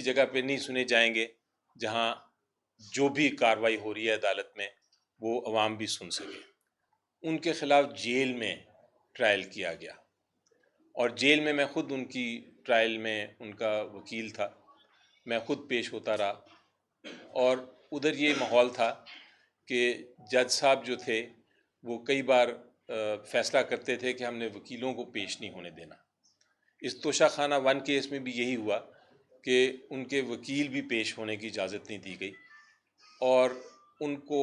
جگہ پہ نہیں سنے جائیں گے جہاں جو بھی کارروائی ہو رہی ہے عدالت میں وہ عوام بھی سن سکے۔ ان کے خلاف جیل میں ٹرائل کیا گیا، اور جیل میں خود ان کی ٹرائل میں ان کا وکیل تھا، میں خود پیش ہوتا رہا، اور ادھر یہ ماحول تھا کہ جج صاحب جو تھے وہ کئی بار فیصلہ کرتے تھے کہ ہم نے وکیلوں کو پیش نہیں ہونے دینا۔ اس توشہ خانہ 1 کیس میں بھی یہی ہوا کہ ان کے وکیل بھی پیش ہونے کی اجازت نہیں دی گئی، اور ان کو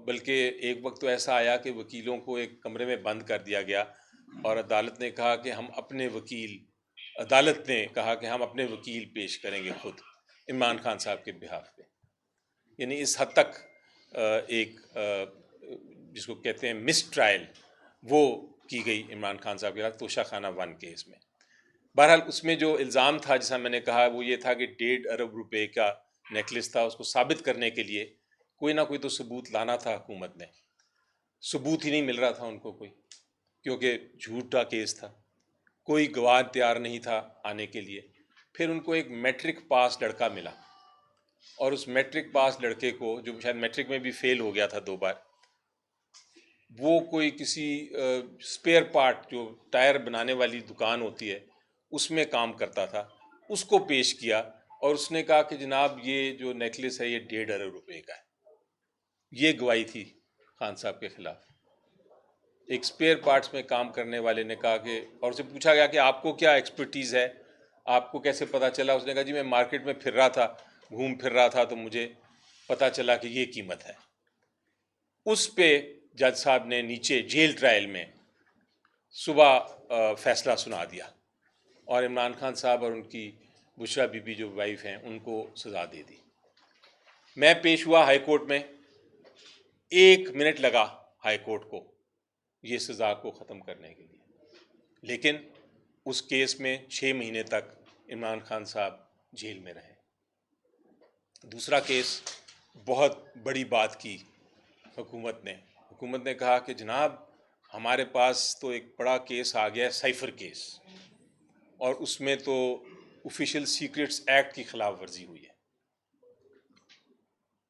بلکہ ایک وقت تو ایسا آیا کہ وکیلوں کو ایک کمرے میں بند کر دیا گیا، اور عدالت نے کہا کہ ہم اپنے وکیل پیش کریں گے خود عمران خان صاحب کے بہاف پہ۔ یعنی اس حد تک ایک جس کو کہتے ہیں مس ٹرائل وہ کی گئی عمران خان صاحب کے خلاف توشہ خانہ 1 کیس میں۔ بہرحال اس میں جو الزام تھا جیسا میں نے کہا وہ یہ تھا کہ 1.5 ارب روپے کا نیکلس تھا، اس کو ثابت کرنے کے لیے کوئی نہ کوئی تو ثبوت لانا تھا حکومت نے۔ ثبوت ہی نہیں مل رہا تھا ان کو کوئی، کیونکہ جھوٹا کیس تھا، کوئی گواہ تیار نہیں تھا آنے کے لیے۔ پھر ان کو ایک میٹرک پاس لڑکا ملا، اور اس میٹرک پاس لڑکے کو، جو شاید میٹرک میں بھی فیل ہو گیا تھا 2 بار، وہ کوئی کسی اسپیئر پارٹ جو ٹائر بنانے والی دکان ہوتی ہے اس میں کام کرتا تھا، اس کو پیش کیا، اور اس نے کہا کہ جناب یہ جو نیکلس ہے یہ 1.5 ارب روپے کا ہے۔ یہ گواہی تھی خان صاحب کے خلاف۔ ایک اسپیئر پارٹس میں کام کرنے والے نے کہا کہ، اور اسے پوچھا گیا کہ آپ کو کیا ایکسپرٹیز ہے، آپ کو کیسے پتہ چلا؟ اس نے کہا جی میں مارکیٹ میں پھر رہا تھا، گھوم پھر رہا تھا، تو مجھے پتہ چلا کہ یہ قیمت ہے۔ اس پہ جج صاحب نے نیچے جیل ٹرائل میں صبح فیصلہ سنا دیا، اور عمران خان صاحب اور ان کی بشرا بی بی جو وائف ہیں ان کو سزا دے دی۔ میں پیش ہوا ہائی کورٹ میں، 1 منٹ لگا ہائی کورٹ کو یہ سزا کو ختم کرنے کے لیے، لیکن اس کیس میں 6 مہینے تک عمران خان صاحب جیل میں رہے۔ دوسرا کیس، بہت بڑی بات کی حکومت نے کہا کہ جناب ہمارے پاس تو ایک بڑا کیس آ گیا ہے، سائفر کیس، اور اس میں تو آفیشیل سیکرٹس ایکٹ کی خلاف ورزی ہوئی ہے۔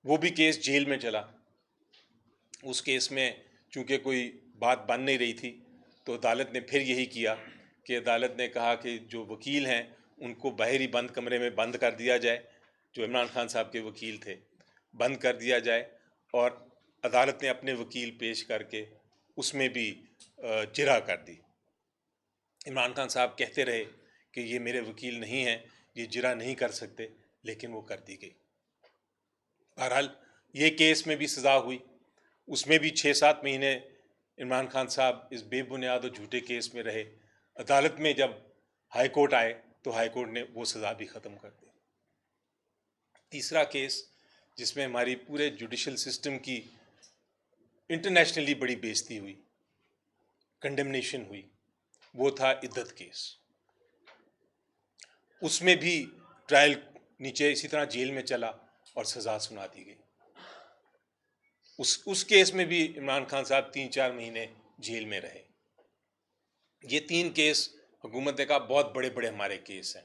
وہ بھی کیس جیل میں چلا۔ اس کیس میں چونکہ کوئی بات بن نہیں رہی تھی تو عدالت نے پھر یہی کیا کہ عدالت نے کہا کہ جو وکیل ہیں ان کو باہر ہی بند کمرے میں بند کر دیا جائے، جو عمران خان صاحب کے وکیل تھے بند کر دیا جائے، اور عدالت نے اپنے وکیل پیش کر کے اس میں بھی جرح کر دی۔ عمران خان صاحب کہتے رہے کہ یہ میرے وکیل نہیں ہیں، یہ جرح نہیں کر سکتے، لیکن وہ کر دی گئی۔ بہرحال یہ کیس میں بھی سزا ہوئی، اس میں بھی 6-7 مہینے عمران خان صاحب اس بے بنیاد اور جھوٹے کیس میں رہے۔ عدالت میں جب ہائی کورٹ آئے تو ہائی کورٹ نے وہ سزا بھی ختم کر دی۔ تیسرا کیس جس میں ہماری پورے جوڈیشل سسٹم کی انٹرنیشنلی بڑی بےزتی ہوئی، کنڈمنیشن ہوئی، وہ تھا عدت کیس۔ اس میں بھی ٹرائل نیچے اسی طرح جیل میں چلا اور سزا سنا دی گئی۔ اس کیس میں بھی عمران خان صاحب 3-4 مہینے جیل میں رہے۔ یہ 3 کیس حکومت نے کہا بہت بڑے بڑے ہمارے کیس ہیں۔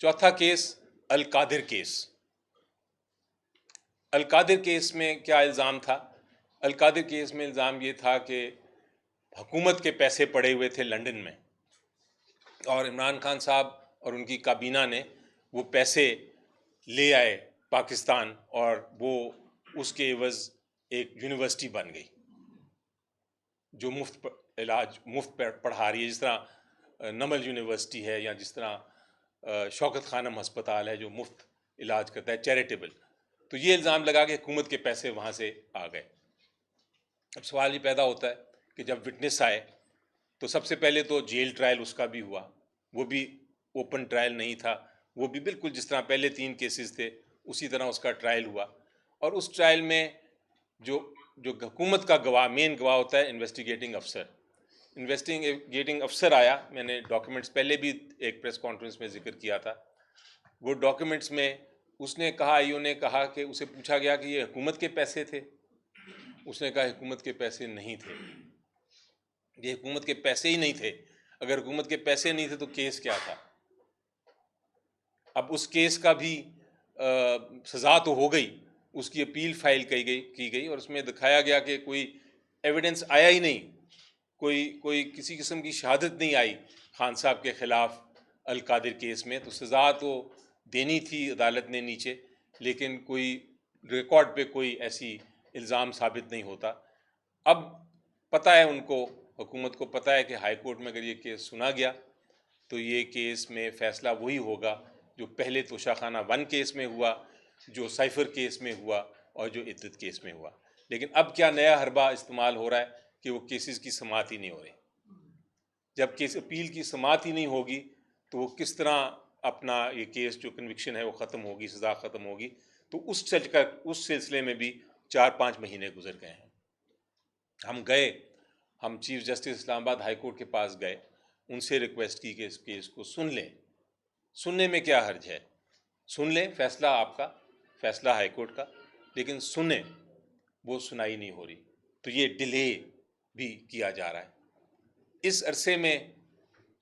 چوتھا کیس القادر کیس۔ القادر کیس میں کیا الزام تھا؟ القادر کیس میں الزام یہ تھا کہ حکومت کے پیسے پڑے ہوئے تھے لنڈن میں، اور عمران خان صاحب اور ان کی کابینہ نے وہ پیسے لے آئے پاکستان، اور وہ اس کے عوض ایک یونیورسٹی بن گئی جو مفت علاج مفت پڑھا رہی ہے، جس طرح نمل یونیورسٹی ہے، یا جس طرح شوکت خانم ہسپتال ہے جو مفت علاج کرتا ہے، چیریٹیبل۔ تو یہ الزام لگا کہ حکومت کے پیسے وہاں سے آ گئے۔ اب سوال یہ پیدا ہوتا ہے کہ جب وٹنس آئے تو سب سے پہلے تو جیل ٹرائل اس کا بھی ہوا، وہ بھی اوپن ٹرائل نہیں تھا، وہ بھی بالکل جس طرح پہلے 3 کیسز تھے اسی طرح اس کا ٹرائل ہوا، اور اس ٹرائل میں جو حکومت کا گواہ، مین گواہ ہوتا ہے انویسٹیگیٹنگ افسر۔ انویسٹیگیٹنگ افسر آیا، میں نے ڈاکیومنٹس پہلے بھی ایک پریس کانفرنس میں ذکر کیا تھا، وہ ڈاکیومنٹس میں اس نے کہا، ایو نے کہا کہ اسے پوچھا گیا کہ یہ حکومت کے پیسے تھے؟ اس نے کہا حکومت کے پیسے نہیں تھے، یہ حکومت کے پیسے ہی نہیں تھے۔ اگر حکومت کے پیسے نہیں تھے تو کیس کیا تھا؟ اب اس کیس کا بھی سزا تو ہو گئی، اس کی اپیل فائل کی گئی اور اس میں دکھایا گیا کہ کوئی ایویڈنس آیا ہی نہیں، کوئی کسی قسم کی شہادت نہیں آئی خان صاحب کے خلاف القادر کیس میں، تو سزا تو دینی تھی عدالت نے نیچے، لیکن کوئی ریکارڈ پہ کوئی ایسی الزام ثابت نہیں ہوتا۔ اب پتہ ہے ان کو، حکومت کو پتہ ہے کہ ہائی کورٹ میں اگر یہ کیس سنا گیا تو یہ کیس میں فیصلہ وہی ہوگا جو پہلے توشہ خانہ 1 کیس میں ہوا، جو سائفر کیس میں ہوا اور جو عدت کیس میں ہوا۔ لیکن اب کیا نیا حربہ استعمال ہو رہا ہے کہ وہ کیسز کی سماعت ہی نہیں ہو رہی۔ جب کیس اپیل کی سماعت ہی نہیں ہوگی تو وہ کس طرح اپنا یہ کیس جو کنوکشن ہے وہ ختم ہوگی، سزا ختم ہوگی؟ تو اس سلسلے میں بھی 4-5 مہینے گزر گئے ہیں۔ ہم چیف جسٹس اسلام آباد ہائی کورٹ کے پاس گئے، ان سے ریکویسٹ کی کہ اس کیس کو سن لیں۔ سننے میں کیا حرج ہے؟ سن لیں، فیصلہ آپ کا، فیصلہ ہائی کورٹ کا، لیکن سنیں، وہ سنائی نہیں ہو رہی، تو یہ ڈیلے بھی کیا جا رہا ہے۔ اس عرصے میں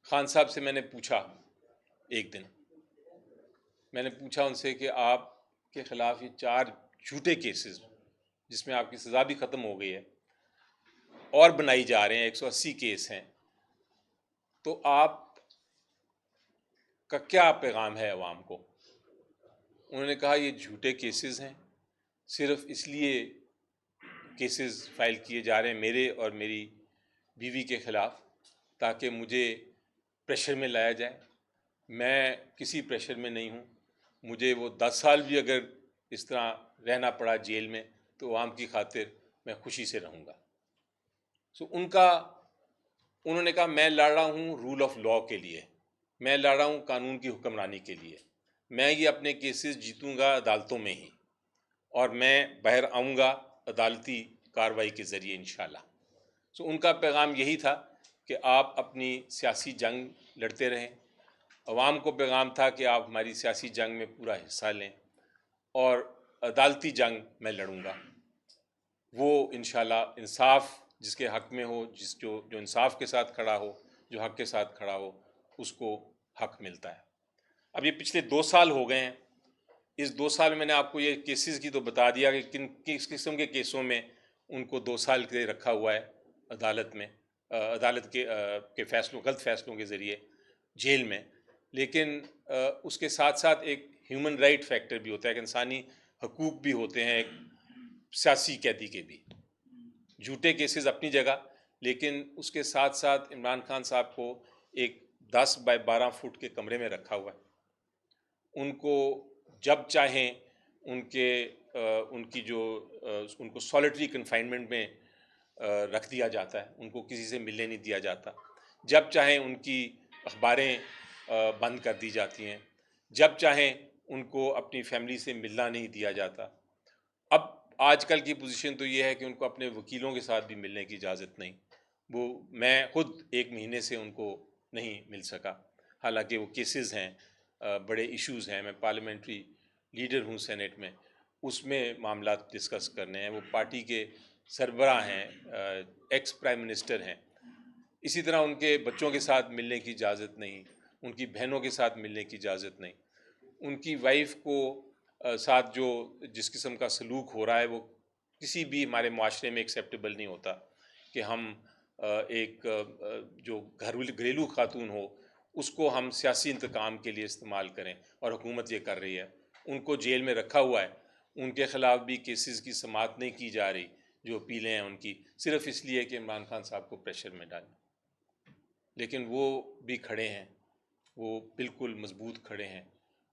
خان صاحب سے میں نے پوچھا، ایک دن میں نے پوچھا ان سے کہ آپ کے خلاف یہ 4 جھوٹے کیسز جس میں آپ کی سزا بھی ختم ہو گئی ہے اور بنائی جا رہے ہیں، 180 کیس ہیں، تو آپ کا کیا پیغام ہے عوام کو؟ انہوں نے کہا یہ جھوٹے کیسز ہیں، صرف اس لیے کیسز فائل کیے جا رہے ہیں میرے اور میری بیوی کے خلاف تاکہ مجھے پریشر میں لایا جائے۔ میں کسی پریشر میں نہیں ہوں، مجھے وہ 10 سال بھی اگر اس طرح رہنا پڑا جیل میں تو عوام کی خاطر میں خوشی سے رہوں گا۔ انہوں نے کہا میں لڑ رہا ہوں رول آف لاء کے لیے، میں لڑ رہا ہوں قانون کی حکمرانی کے لیے، میں یہ اپنے کیسز جیتوں گا عدالتوں میں ہی، اور میں باہر آؤں گا عدالتی کارروائی کے ذریعے انشاءاللہ۔ ان کا پیغام یہی تھا کہ آپ اپنی سیاسی جنگ لڑتے رہیں۔ عوام کو پیغام تھا کہ آپ ہماری سیاسی جنگ میں پورا حصہ لیں، اور عدالتی جنگ میں لڑوں گا، وہ انشاءاللہ انصاف جس کے حق میں ہو، جو انصاف کے ساتھ کھڑا ہو، جو حق کے ساتھ کھڑا ہو، اس کو حق ملتا ہے۔ اب یہ پچھلے 2 سال ہو گئے ہیں، اس 2 سال میں نے آپ کو یہ کیسز کی تو بتا دیا کہ کس قسم کے کیسوں میں ان کو 2 سال کے لیے رکھا ہوا ہے عدالت میں، عدالت کے فیصلوں، غلط فیصلوں کے ذریعے جیل میں۔ لیکن اس کے ساتھ ساتھ ایک ہیومن رائٹ فیکٹر بھی ہوتا ہے، کہ انسانی حقوق بھی ہوتے ہیں ایک سیاسی قیدی کے بھی۔ جھوٹے کیسز اپنی جگہ، لیکن اس کے ساتھ ساتھ عمران خان صاحب کو ایک 10 بائی 12 فٹ کے کمرے میں رکھا ہوا ہے۔ ان کو جب چاہیں ان کو سولیٹری کنفائنمنٹ میں رکھ دیا جاتا ہے، ان کو کسی سے ملنے نہیں دیا جاتا، جب چاہیں ان کی اخباریں بند کر دی جاتی ہیں، جب چاہیں ان کو اپنی فیملی سے ملنا نہیں دیا جاتا۔ اب آج کل کی پوزیشن تو یہ ہے کہ ان کو اپنے وکیلوں کے ساتھ بھی ملنے کی اجازت نہیں، میں خود 1 مہینے سے ان کو نہیں مل سکا، حالانکہ وہ کیسز ہیں، بڑے ایشوز ہیں، میں پارلیمنٹری لیڈر ہوں سینیٹ میں، اس میں معاملات ڈسکس کرنے ہیں، وہ پارٹی کے سربراہ ہیں، ایکس پرائم منسٹر ہیں۔ اسی طرح ان کے بچوں کے ساتھ ملنے کی اجازت نہیں، ان کی بہنوں کے ساتھ ملنے کی اجازت نہیں، ان کی وائف کو ساتھ جس قسم کا سلوک ہو رہا ہے وہ کسی بھی ہمارے معاشرے میں ایکسیپٹیبل نہیں ہوتا، کہ ہم ایک جو گھریلو خاتون ہو اس کو ہم سیاسی انتقام کے لیے استعمال کریں، اور حکومت یہ کر رہی ہے۔ ان کو جیل میں رکھا ہوا ہے، ان کے خلاف بھی کیسز کی سماعت نہیں کی جا رہی، جو اپیلیں ہیں ان کی، صرف اس لیے کہ عمران خان صاحب کو پریشر میں ڈالیں۔ لیکن وہ بھی کھڑے ہیں، وہ بالکل مضبوط کھڑے ہیں،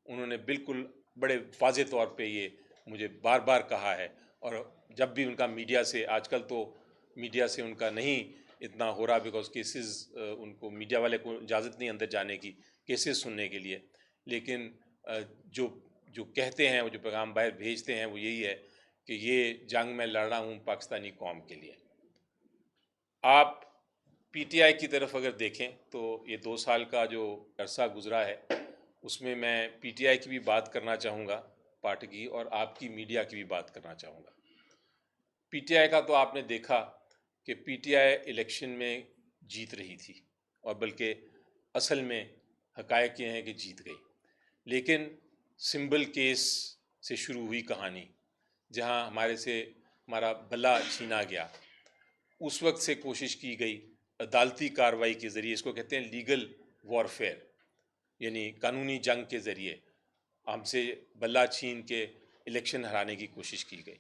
انہوں نے بالکل بڑے واضح طور پہ یہ مجھے بار بار کہا ہے، اور جب بھی ان کا میڈیا سے، آج کل تو میڈیا سے ان کا نہیں اتنا ہو رہا، بیکاز کیسز ان کو میڈیا والے کو اجازت نہیں اندر جانے کی کیسز سننے کے لیے، لیکن جو کہتے ہیں، وہ جو پیغام باہر بھیجتے ہیں، وہ یہی ہے کہ یہ جنگ میں لڑ رہا ہوں پاکستانی قوم کے لیے۔ آپ پی ٹی آئی کی طرف اگر دیکھیں تو یہ 2 سال کا جو عرصہ گزرا ہے اس میں پی ٹی آئی کی بھی بات کرنا چاہوں گا پارٹی کی، اور آپ کی میڈیا کی بھی بات کرنا چاہوں گا۔ پی ٹی آئی کا تو آپ نے دیکھا کہ پی ٹی آئی الیکشن میں جیت رہی تھی، اور بلکہ اصل میں حقائق یہ ہیں کہ جیت گئی، لیکن سمبل کیس سے شروع ہوئی کہانی، جہاں ہمارا بلا چھینا گیا، اس وقت سے کوشش کی گئی عدالتی کارروائی کے ذریعے، اس کو کہتے ہیں لیگل وارفیئر، یعنی قانونی جنگ کے ذریعے ہم سے بلا چھین کے الیکشن ہرانے کی کوشش کی گئی۔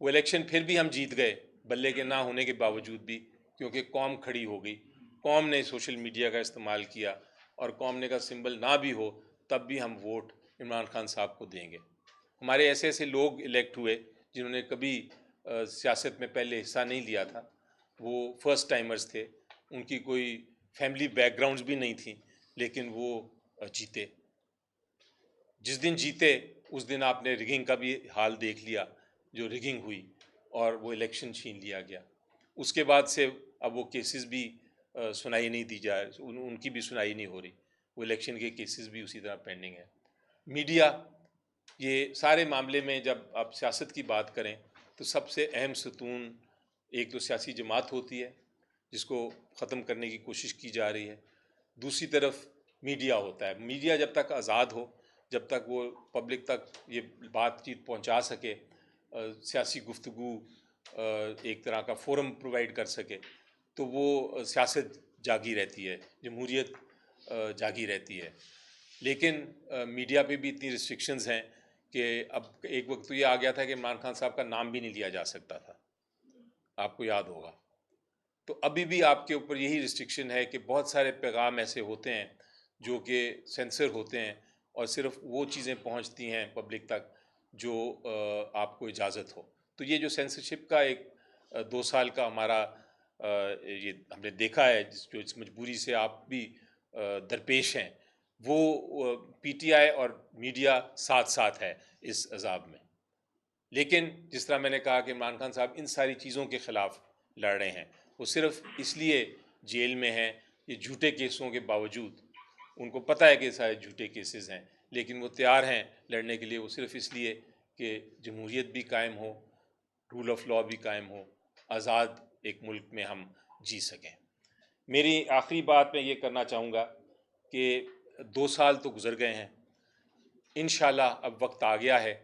وہ الیکشن پھر بھی ہم جیت گئے، بلے کے نہ ہونے کے باوجود بھی، کیونکہ قوم کھڑی ہو گئی، قوم نے سوشل میڈیا کا استعمال کیا، اور قوم نے کہا سمبل نہ بھی ہو تب بھی ہم ووٹ عمران خان صاحب کو دیں گے۔ ہمارے ایسے ایسے لوگ الیکٹ ہوئے جنہوں نے کبھی سیاست میں پہلے حصہ نہیں لیا تھا، وہ فرسٹ ٹائمرز تھے، ان کی کوئی فیملی بیک گراؤنڈز بھی نہیں تھیں، لیکن وہ جیتے۔ جس دن جیتے اس دن آپ نے ریگنگ کا بھی حال دیکھ لیا، جو ریگنگ ہوئی اور وہ الیکشن چھین لیا گیا۔ اس کے بعد سے اب وہ کیسز بھی سنائی نہیں دی جا رہی، ان کی بھی سنائی نہیں ہو رہی، وہ الیکشن کے کیسز بھی اسی طرح پینڈنگ ہیں۔ میڈیا، یہ سارے معاملے میں جب آپ سیاست کی بات کریں تو سب سے اہم ستون ایک تو سیاسی جماعت ہوتی ہے جس کو ختم کرنے کی کوشش کی جا رہی ہے، دوسری طرف میڈیا ہوتا ہے۔ میڈیا جب تک آزاد ہو، جب تک وہ پبلک تک یہ بات چیت پہنچا سکے، سیاسی گفتگو ایک طرح کا فورم پرووائڈ کر سکے، تو وہ سیاست جاگی رہتی ہے، جمہوریت جاگی رہتی ہے۔ لیکن میڈیا پہ بھی اتنی ریسٹرکشنز ہیں کہ اب ایک وقت تو یہ آ گیا تھا کہ عمران خان صاحب کا نام بھی نہیں لیا جا سکتا تھا، آپ کو یاد ہوگا۔ تو ابھی بھی آپ کے اوپر یہی ریسٹرکشن ہے کہ بہت سارے پیغام ایسے ہوتے ہیں جو کہ سینسر ہوتے ہیں، اور صرف وہ چیزیں پہنچتی ہیں پبلک تک جو آپ کو اجازت ہو۔ تو یہ جو سینسرشپ کا ایک 2 سال کا ہمارا یہ ہم نے دیکھا ہے، جو اس مجبوری سے آپ بھی درپیش ہیں، وہ پی ٹی آئی اور میڈیا ساتھ ساتھ ہے اس عذاب میں۔ لیکن جس طرح میں نے کہا کہ عمران خان صاحب ان ساری چیزوں کے خلاف لڑ رہے ہیں، وہ صرف اس لیے جیل میں ہیں، یہ جھوٹے کیسوں کے باوجود، ان کو پتہ ہے کہ سارے جھوٹے کیسز ہیں، لیکن وہ تیار ہیں لڑنے کے لیے، وہ صرف اس لیے کہ جمہوریت بھی قائم ہو، رول آف لاء بھی قائم ہو، آزاد ایک ملک میں ہم جی سکیں۔ میری آخری بات میں یہ کرنا چاہوں گا کہ 2 سال تو گزر گئے ہیں، انشاءاللہ اب وقت آ گیا ہے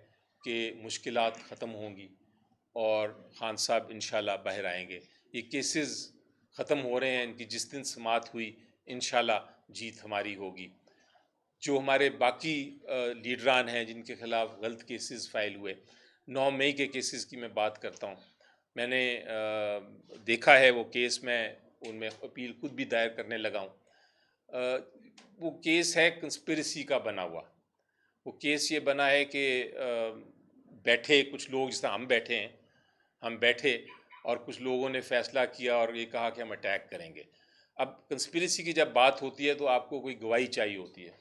کہ مشکلات ختم ہوں گی اور خان صاحب انشاءاللہ باہر آئیں گے۔ یہ کیسز ختم ہو رہے ہیں، ان کی جس دن سماعت ہوئی انشاءاللہ جیت ہماری ہوگی۔ جو ہمارے باقی لیڈران ہیں جن کے خلاف غلط کیسز فائل ہوئے، 9 مئی کے کیسز کی میں بات کرتا ہوں، میں نے دیکھا ہے وہ کیس، میں ان میں اپیل خود بھی دائر کرنے لگا ہوں۔ وہ کیس ہے کنسپریسی کا بنا ہوا۔ وہ کیس یہ بنا ہے کہ بیٹھے کچھ لوگ، جس طرح ہم بیٹھے ہیں، ہم بیٹھے اور کچھ لوگوں نے فیصلہ کیا اور یہ کہا کہ ہم اٹیک کریں گے۔ اب کنسپریسی کی جب بات ہوتی ہے تو آپ کو کوئی گواہی چاہیے ہوتی ہے،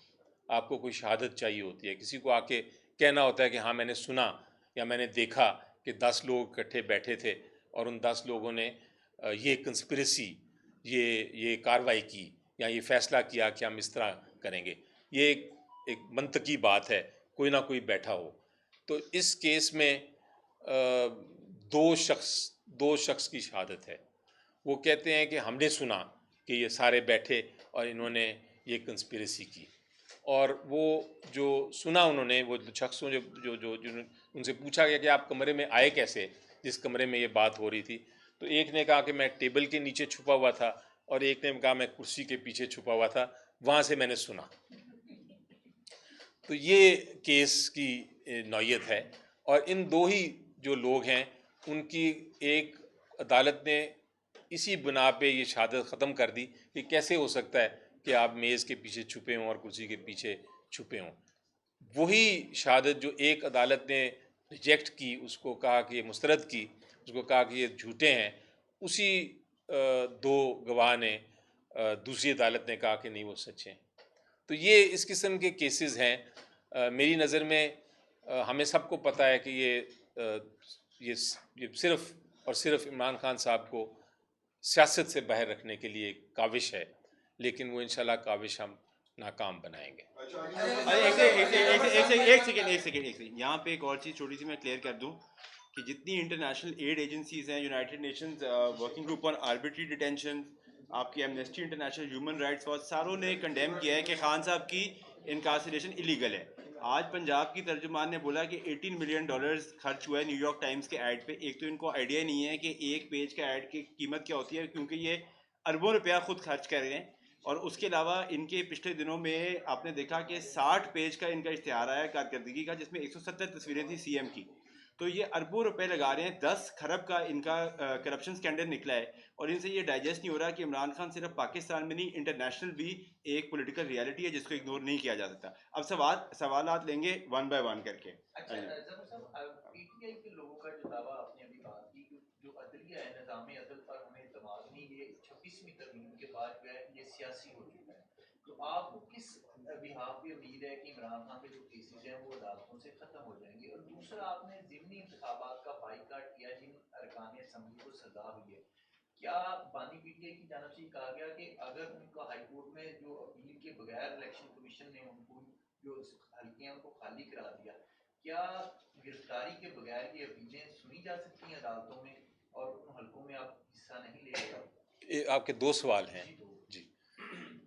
آپ کو کوئی شہادت چاہیے ہوتی ہے، کسی کو آ کے کہنا ہوتا ہے کہ ہاں میں نے سنا یا میں نے دیکھا کہ 10 لوگ اکٹھے بیٹھے تھے اور ان 10 لوگوں نے یہ کنسپریسی، یہ کارروائی کی یا یہ فیصلہ کیا کہ ہم اس طرح کریں گے۔ یہ ایک منطقی بات ہے، کوئی نہ کوئی بیٹھا ہو۔ تو اس کیس میں دو شخص کی شہادت ہے۔ وہ کہتے ہیں کہ ہم نے سنا کہ یہ سارے بیٹھے اور انہوں نے یہ کنسپریسی کی، اور وہ جو سنا انہوں نے، وہ شخصوں جو ان سے پوچھا گیا کہ آپ کمرے میں آئے کیسے، جس کمرے میں یہ بات ہو رہی تھی، تو ایک نے کہا کہ میں ٹیبل کے نیچے چھپا ہوا تھا، اور ایک نے کہا میں کرسی کے پیچھے چھپا ہوا تھا، وہاں سے میں نے سنا۔ تو یہ کیس کی نوعیت ہے، اور ان دو ہی جو لوگ ہیں ان کی ایک عدالت نے اسی بنا پہ یہ شہادت ختم کر دی کہ کیسے ہو سکتا ہے کہ آپ میز کے پیچھے چھپے ہوں اور کرسی کے پیچھے چھپے ہوں۔ وہی شہادت جو ایک عدالت نے ریجیکٹ کی، اس کو کہا کہ یہ مسترد کی، اس کو کہا کہ یہ جھوٹے ہیں، اسی 2 گواہ نے دوسری عدالت نے کہا کہ نہیں وہ سچے ہیں۔ تو یہ اس قسم کے کیسز ہیں۔ میری نظر میں ہمیں سب کو پتہ ہے کہ یہ صرف اور صرف عمران خان صاحب کو سیاست سے باہر رکھنے کے لیے ایک کاوش ہے، لیکن وہ انشاءاللہ کاوش ہم ناکام بنائیں گے۔ ایک سیکنڈ یہاں پہ ایک اور چیز چھوٹی سی میں کلیئر کر دوں کہ جتنی انٹرنیشنل ایڈ ایجنسیز ہیں، United nations working group on arbitrary detention, آپ کی Amnesty international, human rights watch, ساروں نے کنڈیم کیا ہے کہ خان صاحب کی انکارسریشن ایلیگل ہے. آج پنجاب کی ترجمان نے بولا کہ $18 ملین خرچ ہوا ہے نیو یارک ٹائمز کے ایڈ پہ. ایک تو ان کو آئیڈیا نہیں ہے کہ ایک پیج کا ایڈ کی قیمت کیا ہوتی ہے, کیونکہ یہ اربوں روپیہ خود خرچ کر رہے ہیں. اور اس کے علاوہ ان کے پچھلے دنوں میں آپ نے دیکھا کہ 60 پیج کا ان کا اشتہار آیا کارکردگی کا, جس میں 170 تصویریں تھیں سی ایم کی. تو یہ اربوں روپے لگا رہے ہیں, 10 کھرب کا ان کا کرپشن سکینڈل نکلا ہے, اور ان سے یہ ڈائجسٹ نہیں ہو رہا کہ عمران خان صرف پاکستان میں نہیں انٹرنیشنل بھی ایک پولیٹیکل ریالٹی ہے جس کو اگنور نہیں کیا جا سکتا. اب سوالات لیں گے ون بائی ون کر کے. اچھا پی ٹی آئی کے لوگوں کا جو دعویٰ آپ نے ابھی بات کی, جو عدلیہ ہے, نظام عدل پر ہمیں اعتماد نہیں, یہ 26ویں ترمیم کے بعد جو ہے یہ سیاسی ہو چکا ہے. تو آپ کو کس بحاف پہ امید ہے کہ عمران خان کے جو کیسز ہیں وہ عدالتوں سے ختم ہو جائیں گے؟ اور دوسرا, آپ نے ضمنی انتخابات کا بائیکاٹ کیا جن ارکان اسمبلی کو سزا ہوئی ہے. کیا بانی پی ٹی آئی کی جانب سے یہ کہا گیا کہ اگر ان کا ہائی کورٹ میں جو اپیل کے بغیر الیکشن کمیشن نے ان کو جو حلقے ہیں ان کو خالی کرا دیا, کیا گرفتاری کے بغیر یہ اپیلیں سنی جا سکتی ہیں عدالتوں میں اور ان حلقوں میں آپ حصہ نہیں لے گا؟ آپ کے دو سوال ہیں جی.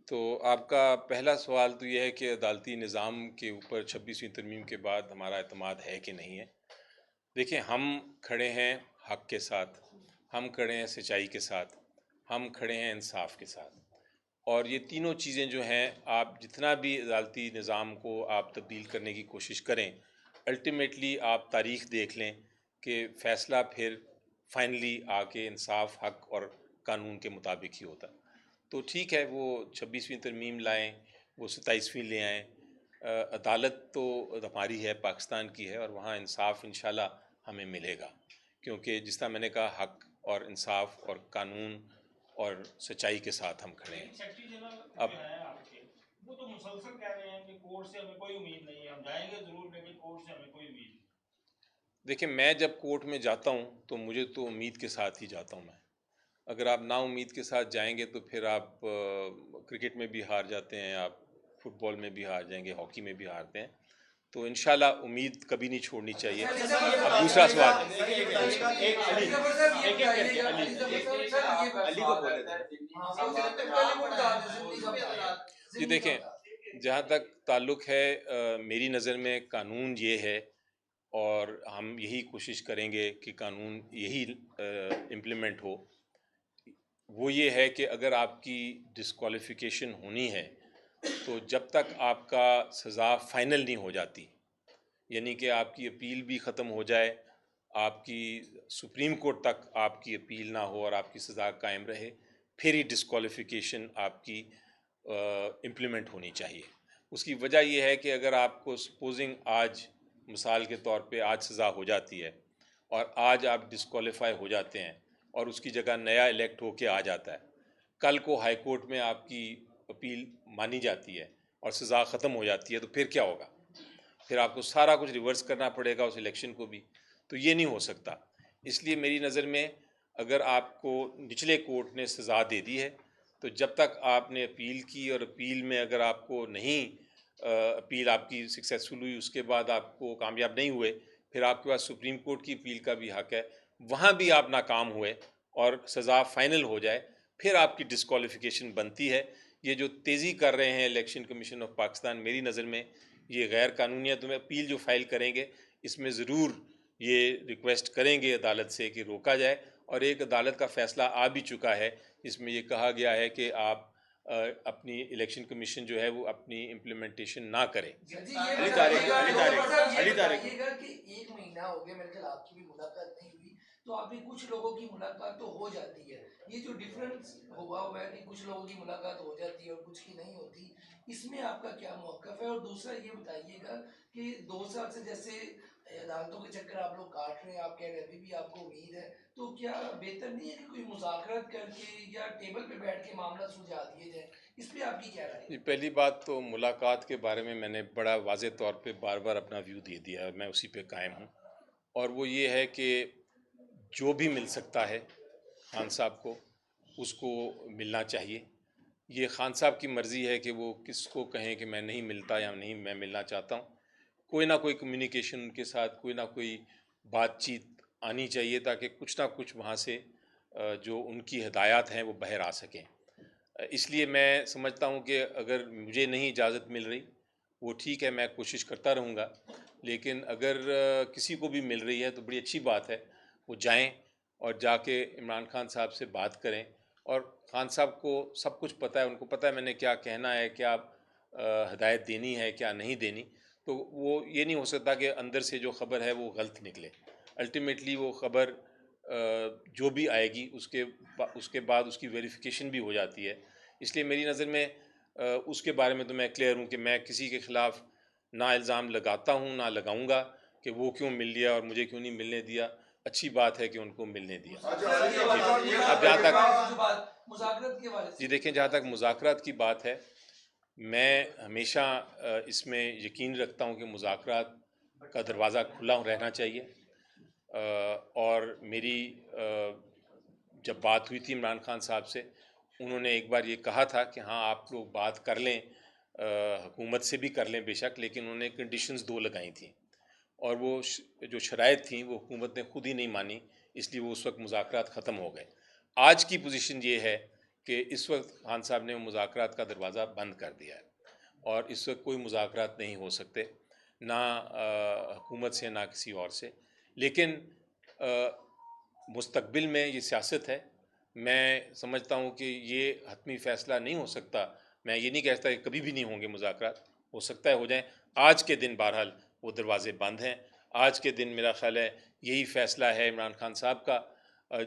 تو آپ کا پہلا سوال تو یہ ہے کہ عدالتی نظام کے اوپر 26ویں ترمیم کے بعد ہمارا اعتماد ہے کہ نہیں ہے. دیکھیں, ہم کھڑے ہیں حق کے ساتھ, ہم کھڑے ہیں سچائی کے ساتھ, ہم کھڑے ہیں انصاف کے ساتھ. اور یہ تینوں چیزیں جو ہیں, آپ جتنا بھی عدالتی نظام کو آپ تبدیل کرنے کی کوشش کریں, الٹیمیٹلی آپ تاریخ دیکھ لیں کہ فیصلہ پھر فائنلی آ کے انصاف, حق اور قانون کے مطابق ہی ہوتا. تو ٹھیک ہے, وہ 26ویں ترمیم لائیں, وہ 27ویں لے آئیں. عدالت تو ہماری ہے, پاکستان کی ہے, اور وہاں انصاف انشاءاللہ ہمیں ملے گا, کیونکہ جس طرح میں نے کہا, حق اور انصاف اور قانون اور سچائی کے ساتھ ہم کھڑے ہیں. اب وہ تو مسلسل کہہ رہے ہیں کہ کورٹ سے ہمیں کوئی امید نہیں ہے, ہم جائیں گے ضرور لیکن کورٹ سے ہمیں کوئی امید نہیں. دیکھیں, میں جب کورٹ میں جاتا ہوں تو مجھے تو امید کے ساتھ ہی جاتا ہوں میں. اگر آپ نا امید کے ساتھ جائیں گے تو پھر آپ کرکٹ میں بھی ہار جاتے ہیں, آپ فٹ بال میں بھی ہار جائیں گے, ہاکی میں بھی ہارتے ہیں. تو انشاءاللہ امید کبھی نہیں چھوڑنی چاہیے. اب دوسرا سوال, جی دیکھیں, جہاں تک تعلق ہے, میری نظر میں قانون یہ ہے, اور ہم یہی کوشش کریں گے کہ قانون یہی امپلیمنٹ ہو. وہ یہ ہے کہ اگر آپ کی ڈسکوالیفیکیشن ہونی ہے تو جب تک آپ کا سزا فائنل نہیں ہو جاتی, یعنی کہ آپ کی اپیل بھی ختم ہو جائے, آپ کی سپریم کورٹ تک آپ کی اپیل نہ ہو اور آپ کی سزا قائم رہے, پھر ہی ڈسکوالیفیکیشن آپ کی امپلیمنٹ ہونی چاہیے. اس کی وجہ یہ ہے کہ اگر آپ کو سپوزنگ آج مثال کے طور پہ آج سزا ہو جاتی ہے اور آج آپ ڈسکوالیفائی ہو جاتے ہیں اور اس کی جگہ نیا الیکٹ ہو کے آ جاتا ہے, کل کو ہائی کورٹ میں آپ کی اپیل مانی جاتی ہے اور سزا ختم ہو جاتی ہے, تو پھر کیا ہوگا؟ پھر آپ کو سارا کچھ ریورس کرنا پڑے گا, اس الیکشن کو بھی. تو یہ نہیں ہو سکتا. اس لیے میری نظر میں اگر آپ کو نچلے کورٹ نے سزا دے دی ہے تو جب تک آپ نے اپیل کی, اور اپیل میں اگر آپ کو نہیں, اپیل آپ کی سکسیزفل ہوئی, اس کے بعد آپ کو کامیاب نہیں ہوئے, پھر آپ کے پاس سپریم کورٹ کی اپیل کا بھی حق ہے, وہاں بھی آپ ناکام ہوئے اور سزا فائنل ہو جائے, پھر آپ کی ڈسکوالیفیکیشن بنتی ہے. یہ جو تیزی کر رہے ہیں الیکشن کمیشن آف پاکستان, میری نظر میں یہ غیر قانونی ہے. تو میں اپیل جو فائل کریں گے اس میں ضرور یہ ریکویسٹ کریں گے عدالت سے کہ روکا جائے. اور ایک عدالت کا فیصلہ آ بھی چکا ہے, اس میں یہ کہا گیا ہے کہ آپ اپنی الیکشن کمیشن جو ہے وہ اپنی امپلیمنٹیشن نہ کرے. علی طارق کہ 1 مہینہ ہو گیا میرے خیال آپ کی بھی ملاقات نہیں ہوئی, تو آپ بھی کچھ لوگوں کی ملاقات تو ہو جاتی ہے. یہ جو ڈفرینس ہوا ہے کہ کچھ لوگوں کی ملاقات ہو جاتی ہے اور کچھ کی نہیں ہوتی, اس میں آپ کا کیا موقف ہے؟ اور دوسرا یہ بتائیے گا کہ 2 سال سے جیسے عدالتوں کے چکر آپ لوگ کاٹ رہے ہیں, آپ کہہ رہے ہیں ابھی بھی آپ کو امید ہے, تو کیا بہتر نہیں ہے کہ کوئی مذاکرات کر کے یا ٹیبل پہ بیٹھ کے معاملہ سلجھا دیے جائیں؟ اس پہ آپ کی کیا رائے ہے؟ پہلی بات تو ملاقات کے بارے میں نے بڑا واضح طور پہ بار بار اپنا ویو دے دیا ہے, میں اسی پہ قائم ہوں. اور وہ یہ ہے کہ جو بھی مل سکتا ہے خان صاحب کو, اس کو ملنا چاہیے. یہ خان صاحب کی مرضی ہے کہ وہ کس کو کہیں کہ میں نہیں ملتا یا نہیں میں ملنا چاہتا ہوں. کوئی نہ کوئی کمیونیکیشن ان کے ساتھ, کوئی نہ کوئی بات چیت آنی چاہیے تاکہ کچھ نہ کچھ وہاں سے جو ان کی ہدایات ہیں وہ باہر آ سکیں. اس لیے میں سمجھتا ہوں کہ اگر مجھے نہیں اجازت مل رہی وہ ٹھیک ہے, میں کوشش کرتا رہوں گا, لیکن اگر کسی کو بھی مل رہی ہے تو بڑی اچھی بات ہے, وہ جائیں اور جا کے عمران خان صاحب سے بات کریں. اور خان صاحب کو سب کچھ پتہ ہے, ان کو پتہ ہے میں نے کیا کہنا ہے, کیا ہدایت دینی ہے, کیا نہیں دینی. تو وہ یہ نہیں ہو سکتا کہ اندر سے جو خبر ہے وہ غلط نکلے. الٹیمیٹلی وہ خبر جو بھی آئے گی اس کے بعد اس کی ویریفیکیشن بھی ہو جاتی ہے. اس لیے میری نظر میں اس کے بارے میں تو میں کلیئر ہوں کہ میں کسی کے خلاف نہ الزام لگاتا ہوں نہ لگاؤں گا کہ وہ کیوں مل لیا اور مجھے کیوں نہیں ملنے دیا. اچھی بات ہے کہ ان کو ملنے دیا. اب جہاں تک جی دیکھیں, جہاں تک مذاکرات کی بات ہے, میں ہمیشہ اس میں یقین رکھتا ہوں کہ مذاکرات کا دروازہ کھلا رہنا چاہیے. اور میری جب بات ہوئی تھی عمران خان صاحب سے, انہوں نے ایک بار یہ کہا تھا کہ ہاں آپ لوگ بات کر لیں, حکومت سے بھی کر لیں بے شک, لیکن انہوں نے کنڈیشنز 2 لگائی تھیں, اور وہ جو شرائط تھیں وہ حکومت نے خود ہی نہیں مانی, اس لیے وہ اس وقت مذاکرات ختم ہو گئے. آج کی پوزیشن یہ ہے کہ اس وقت خان صاحب نے مذاکرات کا دروازہ بند کر دیا ہے, اور اس وقت کوئی مذاکرات نہیں ہو سکتے, نہ حکومت سے نہ کسی اور سے. لیکن مستقبل میں یہ سیاست ہے, میں سمجھتا ہوں کہ یہ حتمی فیصلہ نہیں ہو سکتا. میں یہ نہیں کہتا کہ کبھی بھی نہیں ہوں گے مذاکرات, ہو سکتا ہے ہو جائیں. آج کے دن بہرحال وہ دروازے بند ہیں. آج کے دن میرا خیال ہے یہی فیصلہ ہے عمران خان صاحب کا,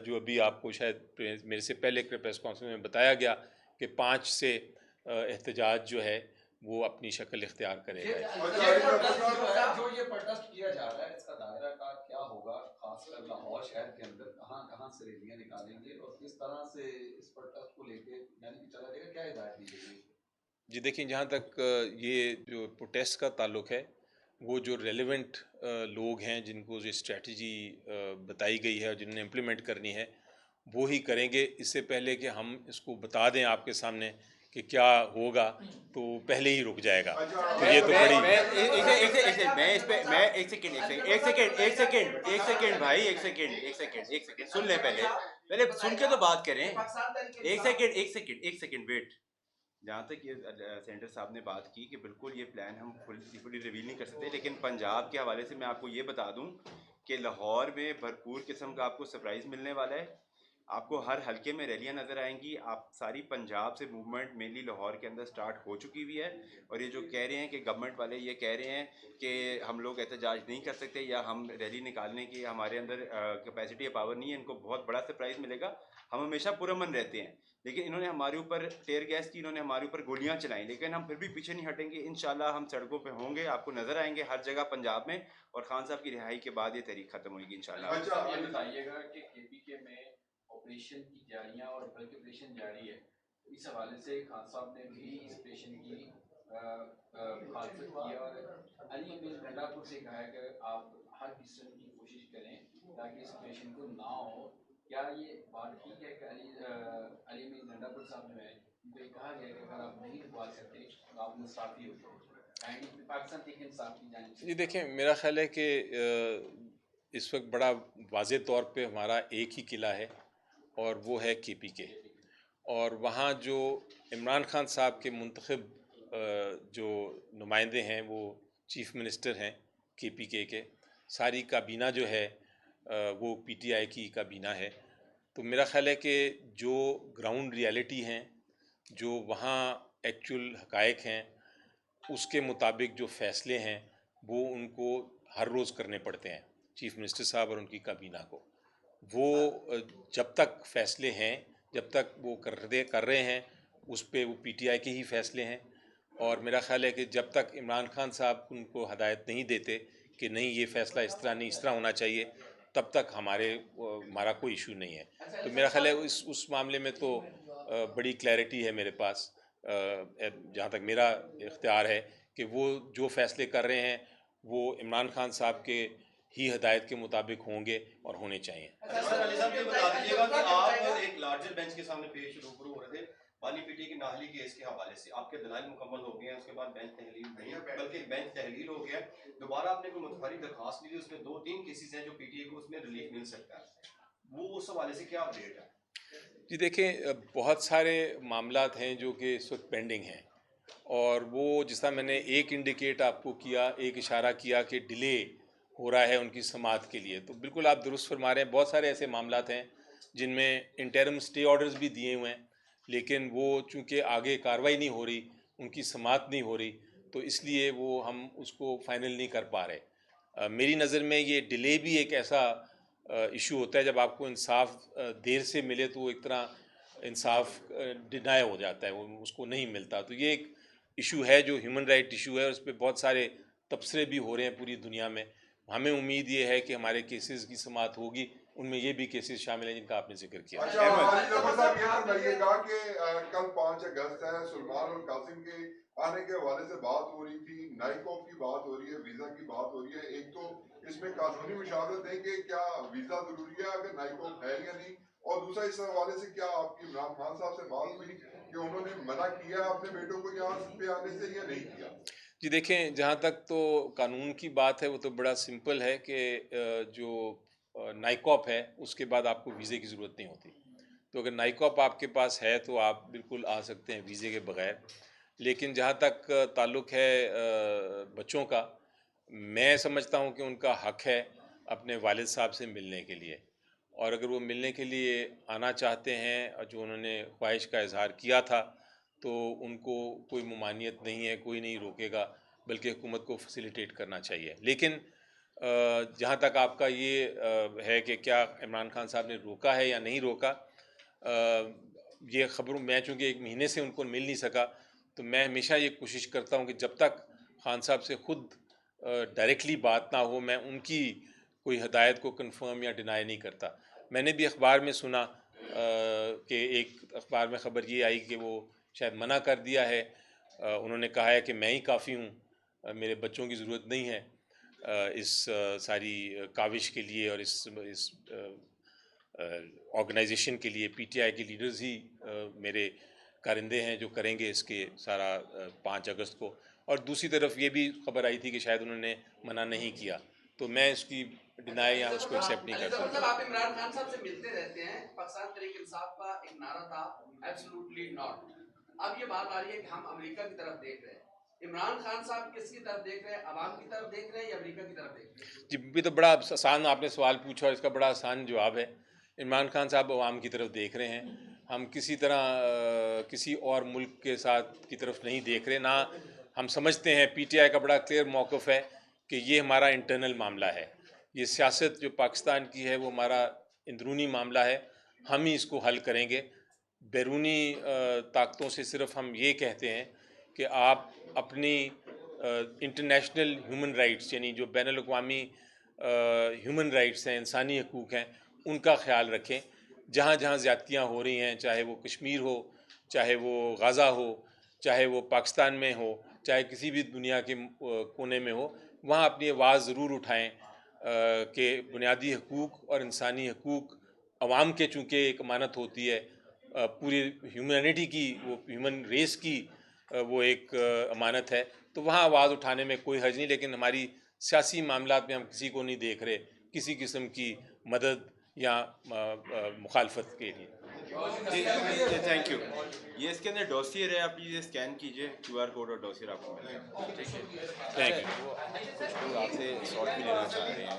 جو ابھی آپ کو شاید میرے سے پہلے پریس کانفرنس میں بتایا گیا کہ 5 سے احتجاج جو ہے وہ اپنی شکل اختیار کرے گا. جو یہ پروٹیسٹ کیا جا رہا ہے, اس کا دائرہ کا کیا ہوگا, خاص کر لاہور شہر کے اندر کہاں کہاں سے ریلیاں نکالیں گے, اور کس طرح سے اس پروٹیسٹ کو لے کے یعنی چلا جائے گا, کیا ہدایت دی جائے گی؟ جی دیکھیں, جہاں تک یہ جو پروٹیسٹ کا تعلق ہے, وہ جو ریلیونٹ لوگ ہیں جن کو جو اسٹریٹجی بتائی گئی ہے اور جنہوں نے امپلیمنٹ کرنی ہے وہ ہی کریں گے. اس سے پہلے کہ ہم اس کو بتا دیں آپ کے سامنے کہ کیا ہوگا, تو پہلے ہی رک جائے گا. تو یہ تو بڑی سن لیں, پہلے سن کے تو بات کریں. ایک سیکنڈ ویٹ. جہاں تک یہ سینٹر صاحب نے بات کی کہ بالکل یہ پلان ہم فلی ریویل نہیں کر سکتے, لیکن پنجاب کے حوالے سے میں آپ کو یہ بتا دوں کہ لاہور میں بھرپور قسم کا آپ کو سرپرائز ملنے والا ہے. آپ کو ہر حلقے میں ریلیاں نظر آئیں گی. آپ ساری پنجاب سے موومنٹ مینلی لاہور کے اندر سٹارٹ ہو چکی ہوئی ہے, اور یہ جو کہہ رہے ہیں کہ گورنمنٹ والے یہ کہہ رہے ہیں کہ ہم لوگ احتجاج نہیں کر سکتے یا ہم ریلی نکالنے کی ہمارے اندر کیپیسٹی یا پاور نہیں ہے, ان کو بہت بڑا سرپرائز ملے گا. ہم ہمیشہ پرامن رہتے ہیں, لیکن انہوں نے ہمارے اوپر ٹیئر گیس کی, انہوں نے ہمارے اوپر گولیاں چلائیں, لیکن ہم پھر بھی پیچھے نہیں ہٹیں گے. انشاءاللہ ہم سڑکوں پہ ہوں گے, آپ کو نظر آئیں گے ہر جگہ پنجاب میں, اور خان صاحب کی رہائی کے بعد یہ تحریک ختم ہوگی انشاءاللہ. یہ بتائیے گا کہ KPK میں آپریشن کی تیاریاں اور بلکہ آپریشن جاری ہے, اس حوالے سے خان صاحب نے بھی اس آپریشن کی مخالفت کی, اور علی امین ڈنڈا پور سے کہا ہے کہ آپ ہر قسم کی کوشش کریں تاکہ اس آپریشن کو نہ ہو. کیا یہ بات ٹھیک ہے کہ علی امین ڈنڈا پور صاحب جو ہے ان کو یہ کہا گیا کہ اگر آپ نہیں رکوا سکتے تو آپ انصافی ہو جائے, پاکستان تحریک انصاف کی جانب سے؟ جی دیکھیں, میرا خیال ہے کہ اس وقت بڑا واضح طور پہ ہمارا ایک ہی قلعہ ہے, اور وہ ہے KPK. اور وہاں جو عمران خان صاحب کے منتخب جو نمائندے ہیں وہ چیف منسٹر ہیں KPK کے, ساری کابینہ جو ہے وہ PTI کی کابینہ ہے. تو میرا خیال ہے کہ جو گراؤنڈ ریالٹی ہیں, جو وہاں ایکچول حقائق ہیں, اس کے مطابق جو فیصلے ہیں وہ ان کو ہر روز کرنے پڑتے ہیں چیف منسٹر صاحب اور ان کی کابینہ کو. وہ جب تک فیصلے ہیں, جب تک وہ کر رہے ہیں, اس پہ وہ PTI کے ہی فیصلے ہیں. اور میرا خیال ہے کہ جب تک عمران خان صاحب ان کو ہدایت نہیں دیتے کہ نہیں یہ فیصلہ اس طرح نہیں اس طرح ہونا چاہیے, تب تک ہمارا کوئی ایشو نہیں ہے. تو میرا خیال ہے اس معاملے میں تو بڑی کلیئرٹی ہے میرے پاس, جہاں تک میرا اختیار ہے کہ وہ جو فیصلے کر رہے ہیں وہ عمران خان صاحب کے ہی ہدایت کے مطابق ہوں گے اور ہونے چاہیے. سر علی صاحب یہ بتا دیجیے گا کہ آپ ایک لارجر بینچ کے سامنے پیش روبرو ہو رہے تھے بانی PTI کی نااہلی کیس کے حوالے سے, آپ کے دلائل مکمل ہو گئے ہیں, اس کے بعد بینچ تحلیل نہیں بلکہ بینچ تحلیل ہو گیا, دوبارہ آپ نے کوئی متفاری درخواست لی تھی, اس میں 2-3 کیسز ہیں جو PTI کو اس میں ریلیف مل سکتا ہے, وہ اس حوالے سے کیا اپڈیٹ ہے؟ جی دیکھیں, بہت سارے معاملات ہیں جو کہ اس وقت پینڈنگ ہیں, اور وہ جس طرح میں نے ایک انڈیکیٹ آپ کو کیا، ایک اشارہ کیا کہ ڈیلے ہو رہا ہے ان کی سماعت کے لیے، تو بالکل آپ درست فرما رہے ہیں. بہت سارے ایسے معاملات ہیں جن میں انٹرم اسٹے آرڈرز بھی دیے ہوئے ہیں، لیکن وہ چونکہ آگے کارروائی نہیں ہو رہی، ان کی سماعت نہیں ہو رہی، تو اس لیے وہ ہم اس کو فائنل نہیں کر پا رہے. میری نظر میں یہ ڈیلے بھی ایک ایسا ایشو ہوتا ہے، جب آپ کو انصاف دیر سے ملے تو ایک طرح انصاف ڈینائی ہو جاتا ہے، وہ اس کو نہیں ملتا. تو یہ ایک ایشو ہے جو ہیومن رائٹ ایشو ہے، اور اس پہ بہت سارے تبصرے بھی ہو رہے ہیں پوری دنیا میں. ہمیں امید یہ ہے کہ ہمارے کیسز کی سماعت ہوگی، ان میں یہ بھی کیسز شامل ہیں جن کا آپ نے ذکر کیا. اچھا صاحب یہ بتائیے گا کہ کل 5 اگست ہے، سلمان اور قاسم کے آنے کے حوالے سے بات ہو رہی تھی، نائکوف کی بات ہو رہی ہے، ویزا کی بات ہو رہی ہے. ایک تو اس میں قانونی مشاورت ہے کہ کیا ویزا ضروری ہے اگر نائکوف ہے یا نہیں، اور دوسرا اس حوالے سے کیا آپ کی عمران خان صاحب سے بات ہوئی کہ انہوں نے منع کیا اپنے بیٹوں کو یہاں پہ آنے سے یا نہیں کیا؟ جی دیکھیں، جہاں تک تو قانون کی بات ہے وہ تو بڑا سمپل ہے کہ جو نائکوپ ہے اس کے بعد آپ کو ویزے کی ضرورت نہیں ہوتی. تو اگر نائکوپ آپ کے پاس ہے تو آپ بالکل آ سکتے ہیں ویزے کے بغیر. لیکن جہاں تک تعلق ہے بچوں کا، میں سمجھتا ہوں کہ ان کا حق ہے اپنے والد صاحب سے ملنے کے لیے، اور اگر وہ ملنے کے لیے آنا چاہتے ہیں اور جو انہوں نے خواہش کا اظہار کیا تھا، تو ان کو کوئی ممانعت نہیں ہے، کوئی نہیں روکے گا، بلکہ حکومت کو فیسیلیٹیٹ کرنا چاہیے. لیکن جہاں تک آپ کا یہ ہے کہ کیا عمران خان صاحب نے روکا ہے یا نہیں روکا، یہ خبروں میں چونکہ 1 مہینے سے ان کو مل نہیں سکا، تو میں ہمیشہ یہ کوشش کرتا ہوں کہ جب تک خان صاحب سے خود ڈائریکٹلی بات نہ ہو، میں ان کی کوئی ہدایت کو کنفرم یا ڈینائی نہیں کرتا. میں نے بھی اخبار میں سنا کہ ایک اخبار میں خبر یہ آئی کہ وہ شاید منع کر دیا ہے، انہوں نے کہا ہے کہ میں ہی کافی ہوں، میرے بچوں کی ضرورت نہیں ہے اس ساری کاوش کے لیے، اور اس آرگنائزیشن کے لیے. پی ٹی آئی کے لیڈرز ہی میرے کارندے ہیں جو کریں گے اس کے سارا 5 اگست کو. اور دوسری طرف یہ بھی خبر آئی تھی کہ شاید انہوں نے منع نہیں کیا، تو میں اس کی ڈینائی یا اس کو ایکسیپٹ نہیں کر سکتا. آپ عمران خان صاحب سے ملتے رہتے ہیں، پاکستان تحریک انصاف کا ایک نعرہ تھا ایبسولوٹلی ناٹ. اب یہ بات آ رہی ہے کہ ہم امریکہ کی طرف دیکھ رہے ہیں. عمران خان صاحب کس کی طرف دیکھ رہے ہیں، عوام کی طرف دیکھ رہے ہیں یا امریکہ کی طرف دیکھ رہے ہیں؟ جی بھی تو بڑا آسان آپ نے سوال پوچھا، اور اس کا بڑا آسان جواب ہے. عمران خان صاحب عوام کی طرف دیکھ رہے ہیں. ہم کسی طرح کسی اور ملک کے ساتھ کی طرف نہیں دیکھ رہے. نہ ہم سمجھتے ہیں، پی ٹی آئی کا بڑا کلیئر موقف ہے کہ یہ ہمارا انٹرنل معاملہ ہے. یہ سیاست جو پاکستان کی ہے وہ ہمارا اندرونی معاملہ ہے، ہم ہی اس کو حل کریں گے. بیرونی طاقتوں سے صرف ہم یہ کہتے ہیں کہ آپ اپنی انٹرنیشنل ہیومن رائٹس، یعنی جو بین الاقوامی ہیومن رائٹس ہیں، انسانی حقوق ہیں، ان کا خیال رکھیں. جہاں جہاں زیادتیاں ہو رہی ہیں، چاہے وہ کشمیر ہو، چاہے وہ غزہ ہو، چاہے وہ پاکستان میں ہو، چاہے کسی بھی دنیا کے کونے میں ہو، وہاں اپنی آواز ضرور اٹھائیں کہ بنیادی حقوق اور انسانی حقوق عوام کے چونکہ ایک امانت ہوتی ہے، پوری ہیومینٹی کی، وہ ہیومن ریس کی وہ ایک امانت ہے، تو وہاں آواز اٹھانے میں کوئی حرج نہیں. لیکن ہماری سیاسی معاملات میں ہم کسی کو نہیں دیکھ رہے کسی قسم کی مدد یا مخالفت کے لیے. Thank you. یہ اس کے اندر ڈوسیئر ہے، آپ یہ اسکین کیجئے QR کوڈ اور ڈوسیئر آپ کو ملے گا. ٹھیک ہے، تھینک یو. کچھ لوگ آپ سے سوال بھی لینا چاہ رہے ہیں.